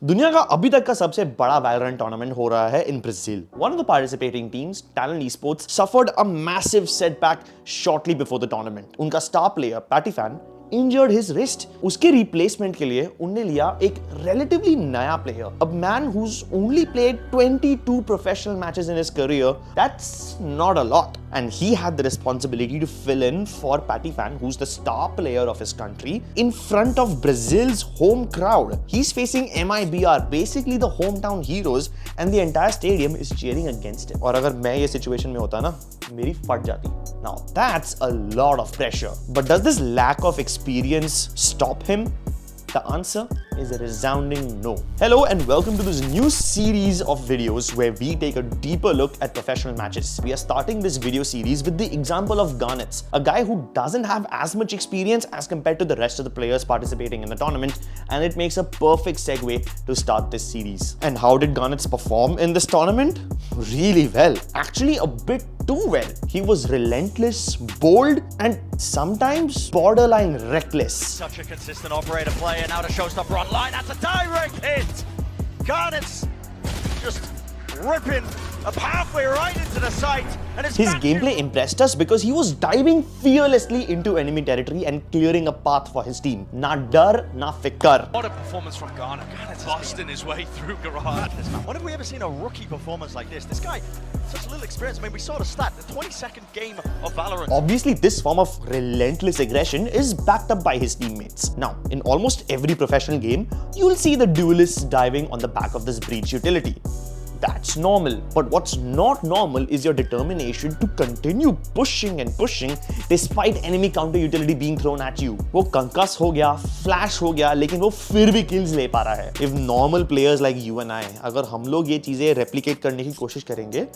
दुनिया का अभी तक का सबसे बड़ा Valorant टूर्नामेंट हो रहा है in Brazil. One of the participating teams, Talon Esports, suffered a massive setback shortly before the tournament. उनका star player Patiphan injured his wrist. उसके replacement के लिए उन्होंने लिया एक relatively नया player, a man who's only played 22 professional matches in his career. That's not a lot. And he had the responsibility to fill in for Patiphan, who's the star player of his country, in front of Brazil's home crowd. He's facing MIBR, basically the hometown heroes, and the entire stadium is cheering against him. और अगर मैं ये situation में होता ना, मेरी फट जाती. Now that's a lot of pressure. But does this lack of experience stop him? The answer is a resounding no. Hello and welcome to this new series of videos where we take a deeper look at professional matches. We are starting this video series with the example of GarnetS, a guy who doesn't have as much experience as compared to the rest of the players participating in the tournament, and it makes a perfect segue to start this series. And how did GarnetS perform in this tournament? Really well. Actually a bit too well. He was relentless, bold, and sometimes borderline reckless. Such a consistent operator player, now to showstopper online. That's a direct hit. GarnetS just ripping a pathway right into the site. And his gameplay impressed us because he was diving fearlessly into enemy territory and clearing a path for his team. Na dar, na fikar. What a performance from GarnetS. GarnetS busting his way through Garage. When have we ever seen a rookie performance like this? This guy, such little experience. I mean, we saw the stat, the 22nd game of Valorant. Obviously, this form of relentless aggression is backed up by his teammates. Now, in almost every professional game, you'll see the duelists diving on the back of this breach utility. That's normal. But what's not normal is your determination to continue pushing and pushing despite enemy counter utility being thrown at you. वो कंकस हो गया, flash हो गया, लेकिन वो फिर भी kills ले पा रहा है. If normal players like you and I, अगर हम लोग ये चीजें replicate करने की कोशिश करेंगे,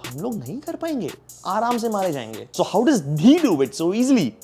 हम लोग नहीं कर पाएंगे. आराम से मारे जाएंगे. So how does he do it so easily?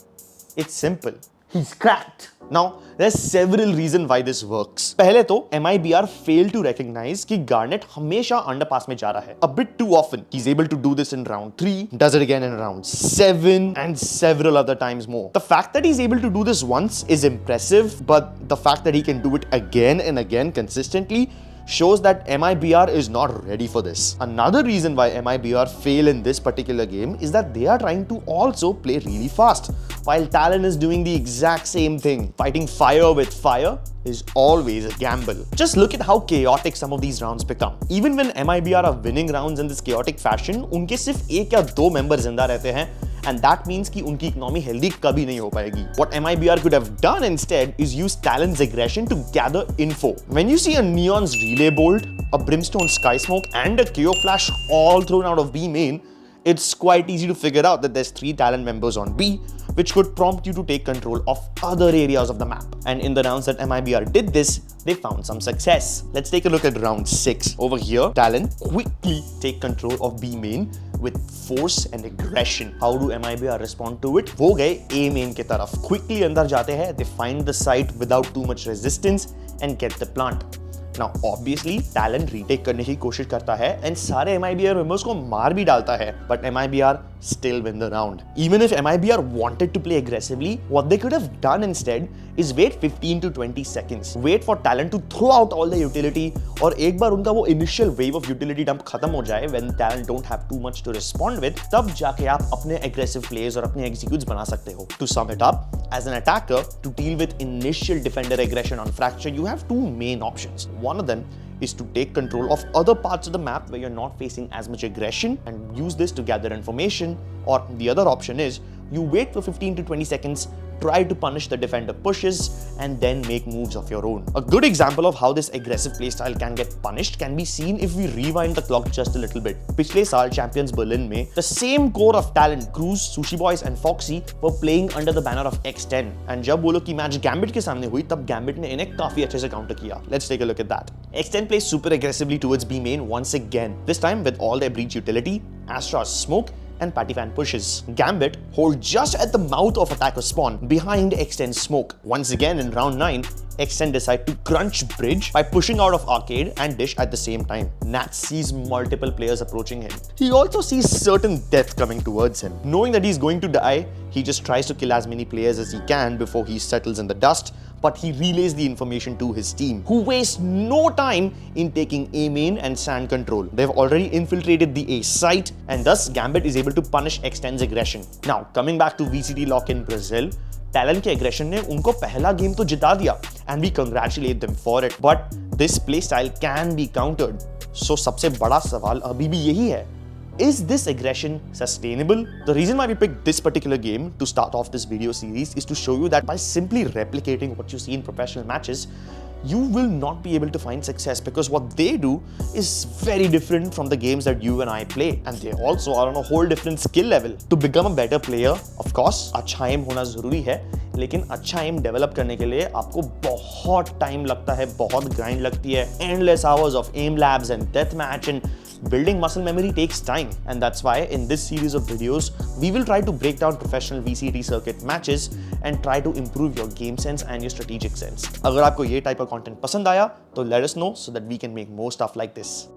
It's simple. He's cracked. Now, there's several reasons why this works. पहले तो MIBR failed to recognize कि Garnet हमेशा underpass में जा रहा है. A bit too often. He's able to do this in round 3, does it again in round 7, and several other times more. The fact that he's able to do this once is impressive, but the fact that he can do it again and again consistently shows that MIBR is not ready for this. Another reason why MIBR fail in this particular game is that they are trying to also play really fast, while Talon is doing the exact same thing. Fighting fire with fire is always a gamble. Just look at how chaotic some of these rounds become. Even when MIBR are winning rounds in this chaotic fashion, उनके सिर्फ एक या दो member जिंदा रहते हैं, and that means कि उनकी economy healthy कभी नहीं हो पाएगी. What MIBR could have done instead is use Talon's aggression to gather info. When you see a Neon's relay bolt, a Brimstone sky smoke, and a KO flash all thrown out of B main, it's quite easy to figure out that there's 3 Talon members on B, which could prompt you to take control of other areas of the map. And in the rounds that MIBR did this, they found some success. Let's take a look at round 6. Over here, Talon quickly take control of B main with force and aggression. How do MIBR respond to it? वो गए A main की तरफ. Quickly अंदर जाते हैं, they find the site without too much resistance and get the plant. Now, obviously, Talon retake करने की कोशिश करता है and सारे MIBR members को मार भी डालता है, but MIBR still win the round. Even if MIBR wanted to play aggressively, what they could have done instead is wait 15 to 20 seconds. Wait for Talon to throw out all the utility, और एक बार उनका वो initial wave of utility dump खत्म हो जाए, when Talon don't have too much to respond with, तब जाके आप अपने aggressive plays और अपने executes बना सकते हो. To sum it up, as an attacker, to deal with initial defender aggression on Fracture, you have 2 main options. One of them is to take control of other parts of the map where you're not facing as much aggression and use this to gather information, or the other option is you wait for 15 to 20 seconds, try to punish the defender pushes, and then make moves of your own. A good example of how this aggressive playstyle can get punished can be seen if we rewind the clock just a little bit. पिछले साल Champions Berlin में the same core of talent, Cruz, Sushi Boys and Foxy were playing under the banner of X10, and जब वो लोग की match Gambit के सामने हुई तब Gambit ने इन्हें काफी अच्छे से काउंटर किया. Let's take a look at that. X10 plays super aggressively towards B main once again, this time with all their breach utility, Astra's smoke, and Patiphan pushes. Gambit hold just at the mouth of attacker spawn behind X10's smoke. Once again in round 9, X10 decide to crunch bridge by pushing out of arcade and dish at the same time. Nats sees multiple players approaching him. He also sees certain death coming towards him. Knowing that he's going to die, he just tries to kill as many players as he can before he settles in the dust, but he relays the information to his team, who waste no time in taking A main and sand control. They've already infiltrated the A site, and thus Gambit is able to punish X10's aggression. Now, coming back to VCT LOCK in Brazil, Talon के aggression ने उनको पहला game तो जिता दिया, and we congratulate them for it. But this playstyle can be countered. So सबसे बड़ा सवाल अभी भी यही है, is this aggression sustainable? The reason why we picked this particular game to start off this video series is to show you that by simply replicating what you see in professional matches, you will not be able to find success, because what they do is very different from the games that you and I play, and they also are on a whole different skill level. To become a better player, of course, अच्छा aim होना जरूरी है, लेकिन अच्छा aim develop करने के लिए आपको बहुत time लगता है, बहुत grind लगती है, endless hours of aim labs and deathmatch, and building muscle memory takes time. And that's why in this series of videos, we will try to break down professional VCT circuit matches and try to improve your game sense and your strategic sense. अगर आपको ये type of content पसंद आया, तो let us know so that we can make more stuff like this.